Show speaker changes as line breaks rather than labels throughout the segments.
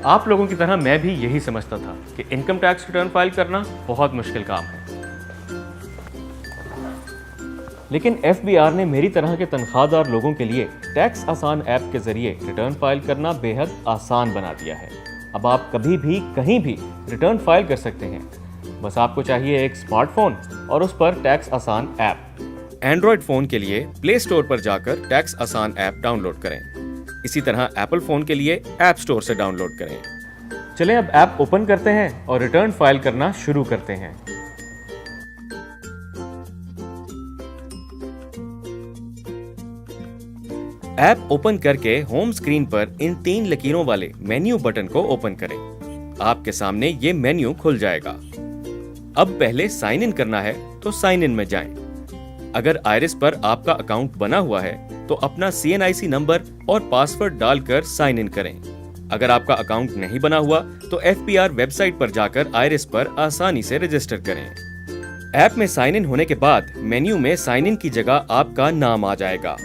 आप लोगों की तरह मैं भी यही समझता था कि इनकम टैक्स रिटर्न फाइल करना बहुत मुश्किल काम है। लेकिन एफबीआर ने मेरी तरह के तनख्वाहदार लोगों के लिए टैक्स आसान ऐप के जरिए रिटर्न फाइल करना बेहद आसान बना दिया है। अब आप कभी भी कहीं भी रिटर्न फाइल कर सकते हैं। बस आपको चाहिए एक स्मार्टफोन और उस पर टैक्स आसान ऐप। एंड्रॉयड फोन के लिए प्ले स्टोर पर जाकर टैक्स आसान ऐप डाउनलोड करें। इसी तरह एप्पल फोन के लिए ऐप स्टोर से डाउनलोड करें। चलें अब ऐप ओपन करते हैं और रिटर्न फाइल करना शुरू करते हैं। ऐप ओपन करके होम स्क्रीन पर इन 3 लकीरों वाले मेन्यू बटन को ओपन करें। आपके सामने ये मेन्यू खुल जाएगा। अब पहले साइन इन करना है तो साइन इन में जाएं। अगर आयरिस पर आपका अकाउंट बना हुआ है तो अपना CNIC नंबर और पासवर्ड डालकर साइन इन करें। अगर आपका अकाउंट नहीं बना हुआ तो FBR वेबसाइट पर जाकर आयरिस पर आसानी से रजिस्टर करें। ऐप में साइन इन होने के बाद मेन्यू में साइन इन की जगह आपका नाम आ जाएगा।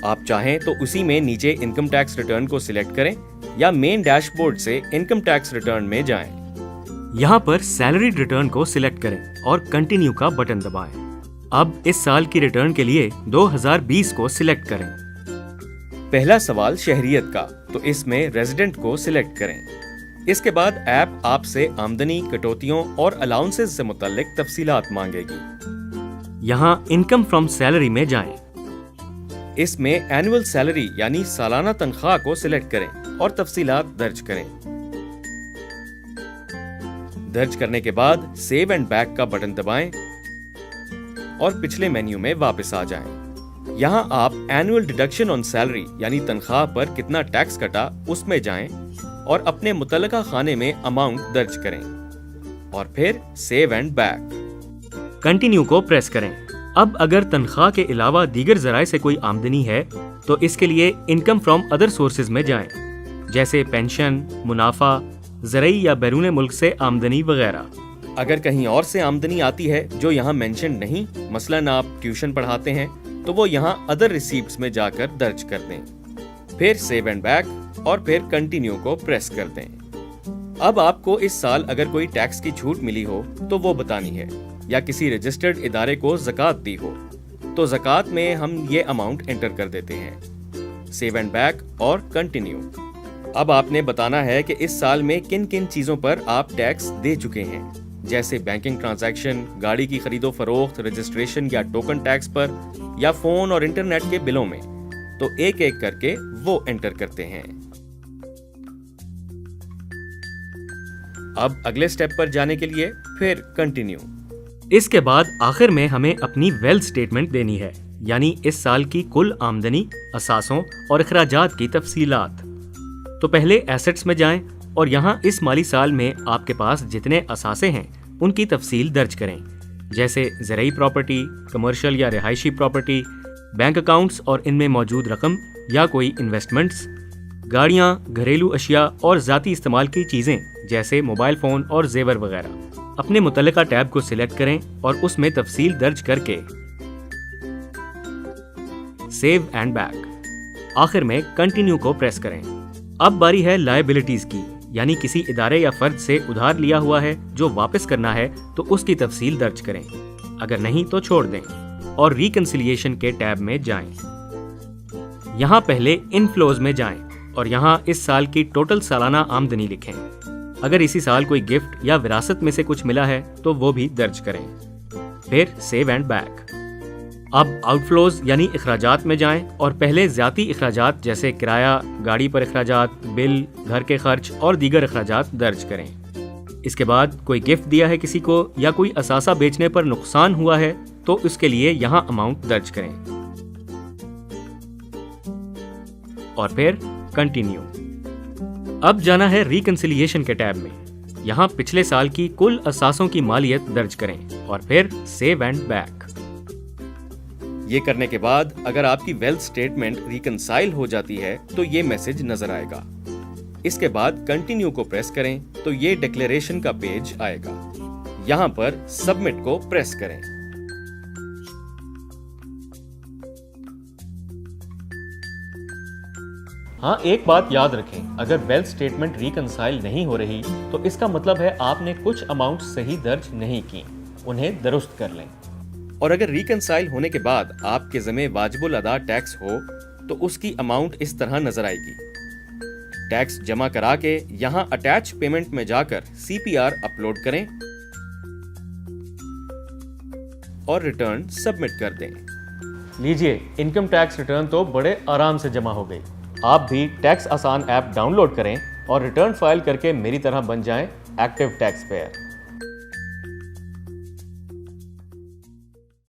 आप चाहें तो उसी में नीचे इनकम टैक्स रिटर्न को सिलेक्ट करें या मेन डैशबोर्ड से इनकम टैक्स रिटर्न में जाएं। यहाँ पर सैलरी रिटर्न को सिलेक्ट करें और कंटिन्यू का बटन दबाएं। अब इस साल की रिटर्न के लिए 2020 को सिलेक्ट करें। पहला सवाल शहरियत का, तो इसमें रेजिडेंट को सिलेक्ट करें। इसके बाद ऐप आपसे आमदनी, कटौतियों और अलाउंसेस से मुताल्लिक तफसीलात मांगेगी। यहाँ इनकम फ्रॉम सैलरी में जाएं। इसमें एनुअल सैलरी यानी सालाना तनख्वाह को सिलेक्ट करें और तफसीलात दर्ज करें। दर्ज करने के बाद सेव एंड बैक का बटन दबाएं और पिछले मेन्यू में वापस आ जाएं। यहाँ आप एनुअल डिडक्शन ऑन सैलरी यानी तनख्वाह पर कितना टैक्स कटा उसमें जाएं और अपने मुतल्लिका खाने में अमाउंट दर्ज करें और फिर सेव एंड बैक। कंटिन्यू को प्रेस करें। अब अगर तनख्वाह के अलावा दीगर जराए से कोई आमदनी है तो इसके लिए इनकम फ्रॉम अदर सोर्सेज में जाएं, जैसे पेंशन, मुनाफा, ज़रई या बैरून मुल्क से आमदनी वगैरह। अगर कहीं और से आमदनी आती है जो यहाँ मेंशन नहीं, मसलन आप ट्यूशन पढ़ाते हैं, तो वो यहाँ अदर रिसीप्ट्स में जाकर दर्ज कर दें। फिर सेव एंड बैक और फिर कंटिन्यू को प्रेस कर दें। अब आपको इस साल अगर कोई टैक्स की छूट मिली हो तो वो बतानी है, या किसी रजिस्टर्ड इदारे को ज़कात दी हो तो ज़कात में हम ये अमाउंट एंटर कर देते हैं। सेव एंड बैक और कंटिन्यू। अब आपने बताना है कि इस साल में किन किन चीज़ों पर आप टैक्स दे चुके हैं, जैसे बैंकिंग ट्रांजैक्शन, गाड़ी की खरीदो फरोख्त, रजिस्ट्रेशन या टोकन टैक्स पर, या फ़ोन और इंटरनेट के बिलों में। तो एक एक करके वो एंटर करते हैं। अब अगले स्टेप पर जाने के लिए फिर कंटिन्यू। इसके बाद आखिर में हमें अपनी वेल्थ स्टेटमेंट देनी है, यानी इस साल की कुल आमदनी, असासों और अखराजात की तफसीलात। तो पहले एसेट्स में जाएं और यहाँ इस माली साल में आपके पास जितने असासे हैं उनकी तफसील दर्ज करें, जैसे ज़रई प्रॉपर्टी, कमर्शियल या रिहायशी प्रॉपर्टी, बैंक अकाउंट्स और इनमें मौजूद रकम या कोई इन्वेस्टमेंट्स, गाड़ियाँ, घरेलू अशिया और ज़ाती इस्तेमाल की चीज़ें जैसे मोबाइल फ़ोन और जेवर वगैरह। अपने मुतल्लिका टैब को सिलेक्ट करें और उसमें तफसील दर्ज करके सेव एंड बैक। आखिर में कंटिन्यू को प्रेस करें। अब बारी है लायबिलिटीज की, यानी किसी इदारे या फर्द से उधार लिया हुआ है जो वापस करना है तो उसकी तफसील दर्ज करें, अगर नहीं तो छोड़ दें और रिकंसिलिएशन के टैब में जाएं। यहाँ पहले इनफ्लोज में जाएं और यहाँ इस साल की टोटल सालाना आमदनी लिखें। अगर इसी साल कोई गिफ्ट या विरासत में से कुछ मिला है तो वो भी दर्ज करें। फिर सेव एंड बैक। अब आउटफ्लोज यानी अखराजात में जाएं और पहले ज़ाती अखराजात जैसे किराया, गाड़ी पर अखराजात, बिल, घर के खर्च और दीगर अखराजात दर्ज करें। इसके बाद कोई गिफ्ट दिया है किसी को या कोई असासा बेचने पर नुकसान हुआ है तो उसके लिए यहाँ अमाउंट दर्ज करें और फिर कंटिन्यू। अब जाना है रिकंसिलिएशन के टैब में। यहाँ पिछले साल की कुल असासों की मालियत दर्ज करें और फिर सेव एंड बैक। ये करने के बाद अगर आपकी वेल्थ स्टेटमेंट रिकंसाइल हो जाती है तो ये मैसेज नजर आएगा। इसके बाद कंटिन्यू को प्रेस करें तो ये डिक्लेरेशन का पेज आएगा। यहाँ पर सबमिट को प्रेस करें। हाँ, एक बात याद रखें, अगर वेल्थ स्टेटमेंट रिकंसाइल नहीं हो रही तो इसका मतलब है आपने कुछ अमाउंट सही दर्ज नहीं की, उन्हें दुरुस्त कर लें। और अगर रिकंसाइल होने के बाद आपके ज़िम्मे वाजिबुल अदा टैक्स हो तो उसकी अमाउंट इस तरह नजर आएगी। टैक्स जमा करा के यहाँ अटैच पेमेंट में जाकर CPR अपलोड करें और रिटर्न सबमिट कर दें। लीजिए, इनकम टैक्स रिटर्न तो बड़े आराम से जमा हो गई। आप भी टैक्स आसान ऐप डाउनलोड करें और रिटर्न फाइल करके मेरी तरह बन जाएं एक्टिव टैक्स पेयर।